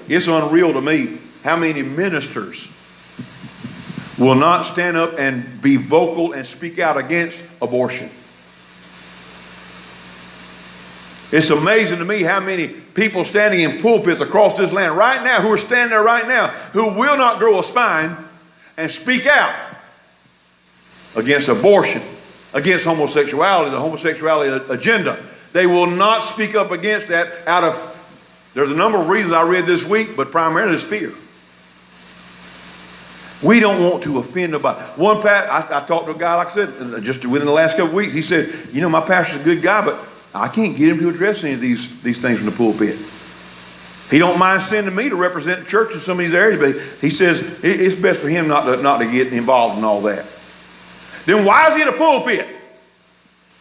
it's unreal to me how many ministers will not stand up and be vocal and speak out against abortion. It's amazing to me how many people standing in pulpits across this land right now, who are standing there right now, who will not grow a spine and speak out against abortion, against homosexuality, the homosexuality agenda. They will not speak up against that there's a number of reasons I read this week, but primarily it's fear. We don't want to offend nobody. I talked to a guy, like I said, just within the last couple of weeks. He said, my pastor's a good guy, but I can't get him to address any of these things from the pulpit. He don't mind sending me to represent the church in some of these areas, but he says it's best for him not to get involved in all that. Then why is he in a pulpit?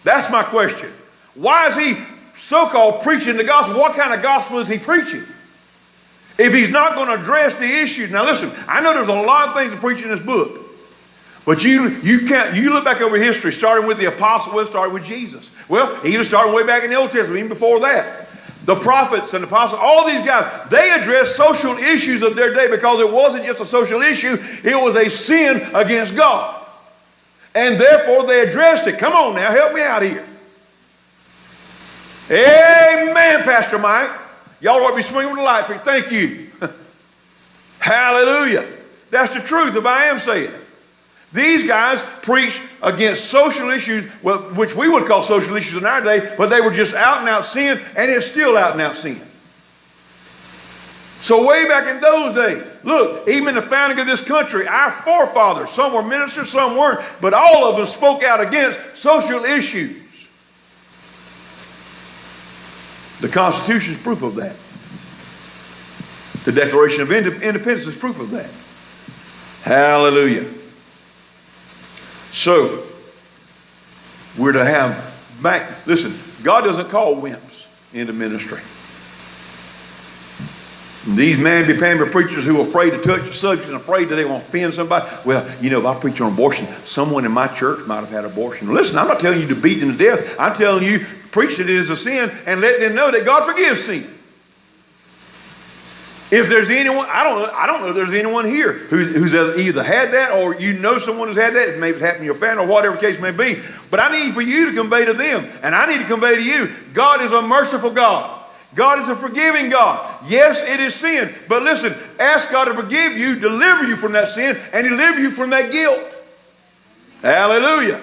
That's my question. Why is he so-called preaching the gospel? What kind of gospel is he preaching? If he's not going to address the issues. Now listen, I know there's a lot of things to preach in this book. But you look back over history, starting with the apostles, well, started with Jesus. Well, he was starting way back in the Old Testament, even before that. The prophets and the apostles, all these guys, they addressed social issues of their day because it wasn't just a social issue, it was a sin against God. And therefore they addressed it. Come on now, help me out here. Amen, Pastor Mike. Y'all ought to be swinging with the light. Thank you. Hallelujah. That's the truth if I am saying it. These guys preached against social issues, which we would call social issues in our day, but they were just out and out sin, and it's still out and out sin. So way back in those days, look, even the founding of this country, our forefathers, some were ministers, some weren't, but all of them spoke out against social issues. The Constitution is proof of that. The Declaration of Independence is proof of that. Hallelujah. So, we're to have back. Listen, God doesn't call wimps into ministry. And these mamby-pamby preachers who are afraid to touch the subject and afraid that they won't offend somebody. Well, if I preach on abortion, someone in my church might have had abortion. Listen, I'm not telling you to beat them to death. I'm telling you, preach it is a sin and let them know that God forgives sin. If there's anyone, I don't know if there's anyone here who's either had that or someone who's had that. It may have happened to your family or whatever the case may be. But I need for you to convey to them, and I need to convey to you, God is a merciful God. God is a forgiving God. Yes, it is sin. But listen, ask God to forgive you, deliver you from that sin, and deliver you from that guilt. Hallelujah.